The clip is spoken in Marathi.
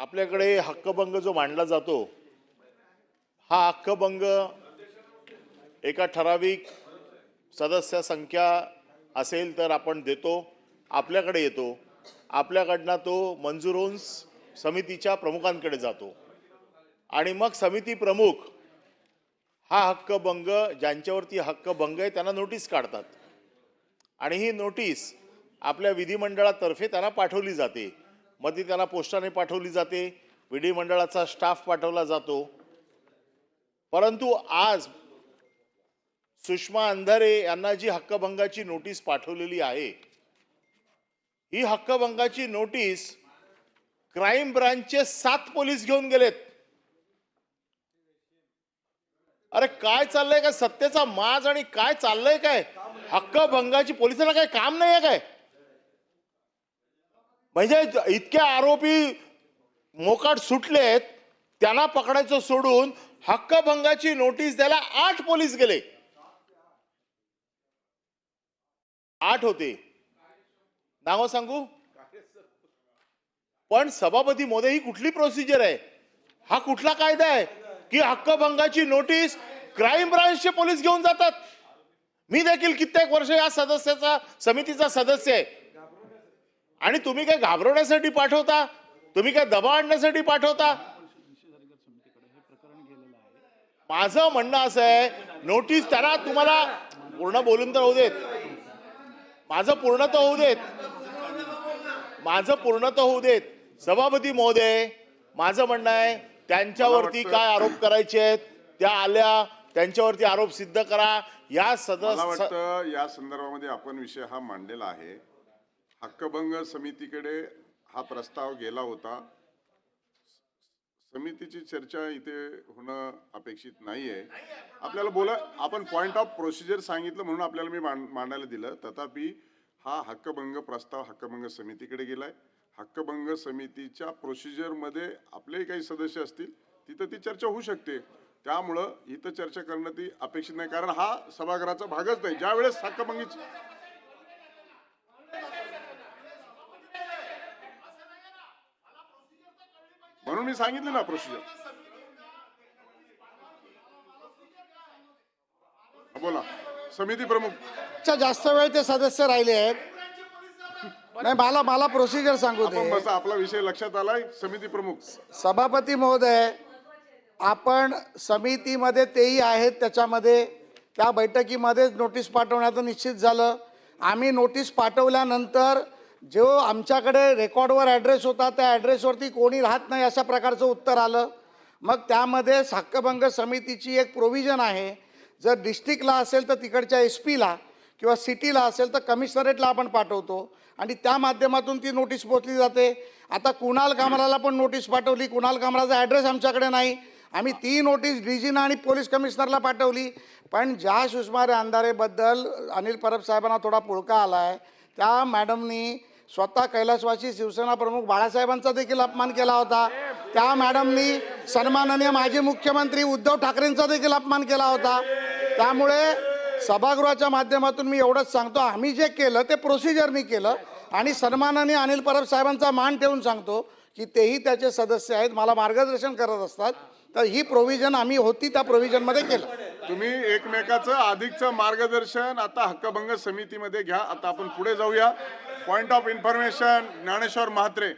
आपल्याकडे हक्कभंग जो मांडला जातो, हा हक्कभंग एका ठराविक सदस्य संख्या असेल तर आपण देतो, आपल्याकडे येतो, आपल्याकडनं तो मंजूर होऊन समितीच्या प्रमुखांकडे जातो आणि मग समिती प्रमुख हा हक्कभंग, ज्यांच्यावरती हक्कभंग आहे त्यांना नोटीस काढतात आणि ही नोटीस आपल्या विधिमंडळातर्फे त्यांना पाठवली जाते. मग ती त्यांना पोस्टाने पाठवली जाते, विधिमंडळाचा स्टाफ पाठवला जातो. परंतु आज सुषमा अंधारे यांना जी हक्कभंगाची नोटीस पाठवलेली आहे, ही हक्कभंगाची नोटीस क्राईम ब्रांचचे 7 पोलीस घेऊन गेलेत. अरे काय चाललंय? काय सत्तेचा माज आणि काय चाललंय? काय हक्कभंगाची पोलिसांना काय काम नाही आहे काय? म्हणजे इतके आरोपी मोकाट सुटलेत, त्यांना पकडायचं सोडून हक्कभंगाची नोटीस द्यायला 8 पोलीस गेले. 8 होते, नाव सांगू? पण सभापती महोदय, ही कुठली प्रोसिजर आहे? हा कुठला कायदा आहे की हक्कभंगाची नोटीस क्राईम ब्रांचचे पोलीस घेऊन जातात? मी देखील कित्येक वर्ष या समितीचा सदस्य आहे आणि तुम्ही काय घाबरवण्यासाठी पाठवता? तुम्ही काय दबाव आणण्यासाठी पाठवता? माझं म्हणणं असं आहे, नोटीस त्यांना, तुम्हाला पूर्ण बोलून तर होऊ देत, माझं पूर्ण तर होऊ देत. सभापती महोदय, माझं म्हणणं आहे, त्यांच्यावरती काय आरोप करायचे आहेत त्या आल्या, त्यांच्यावरती आरोप सिद्ध करा. या वाटतं या संदर्भामध्ये आपण विषय हा मांडलेला आहे. हक्कभंग समितीकडे हा प्रस्ताव गेला होता. समितीची चर्चा इथे होणं अपेक्षित नाहीये. आपल्याला बोला, आपण पॉइंट ऑफ प्रोसिजर सांगितलं म्हणून आपल्याला मी मांडायला दिलं. तथापि हा हक्कभंग प्रस्ताव हक्कभंग समितीकडे गेलाय. हक्कभंग समितीच्या प्रोसिजर मध्ये आपले काही सदस्य असतील, तिथं ती चर्चा होऊ शकते. त्यामुळं इथं चर्चा करणं ती अपेक्षित नाही, कारण हा सभागृहाचा भागच नाही. ज्या वेळेस हक्कभंगीची म्हणून मी सांगितलं ना प्रोसिजर. बोला, समिती प्रमुख जास्त वेळ ते सदस्य राहिले आहेत. नाही, मला प्रोसिजर सांगू दे. बस आपला विषय लक्षात आलाय. समिती प्रमुख. सभापती महोदय, आपण समितीमध्ये तेही आहेत, त्याच्यामध्ये त्या बैठकीमध्येच नोटीस पाठवण्याचं निश्चित झालं. आम्ही नोटीस पाठवल्यानंतर जो आमच्याकडे रेकॉर्डवर ॲड्रेस होता, त्या ॲड्रेसवरती कोणी राहत नाही अशा प्रकारचं उत्तर आलं. मग त्यामध्ये हक्कभंग समितीची एक प्रोव्हिजन आहे, जर डिस्ट्रिक्टला असेल तर तिकडच्या SP ला किंवा सिटीला असेल तर कमिशनरेटला आपण पाठवतो आणि त्या माध्यमातून ती नोटीस पोचली जाते. आता कुणाल कामराला पण नोटीस पाठवली. कुणाल कामराचा ॲड्रेस आमच्याकडे नाही. आम्ही ती नोटीस DGना आणि पोलीस कमिशनरला पाठवली. पण ज्या सुषमा अंधारेबद्दल अनिल परब साहेबांना थोडा पुळका आला आहे, त्या मॅडमनी स्वतः कैलासवासी शिवसेना प्रमुख बाळासाहेबांचा देखील अपमान केला होता. त्या मॅडमनी सन्माननीय माजी मुख्यमंत्री उद्धव ठाकरेंचा देखील अपमान केला होता. त्यामुळे सभागृहाच्या माध्यमातून मी एवढंच सांगतो, आम्ही जे केलं ते प्रोसिजरनी केलं आणि सन्माननीय अनिल परब साहेबांचा मान ठेवून सांगतो की तेही त्याचे सदस्य आहेत, मला मार्गदर्शन करत असतात. तर ही प्रोव्हिजन आम्ही होती त्या प्रोव्हिजनमध्ये केलं. तुम्ही एकमेकाचं अधिकचं मार्गदर्शन आता हक्कभंग समितीमध्ये घ्या. आता आपण पुढे जाऊया. Point of information, Dnyaneshwar Mhatre.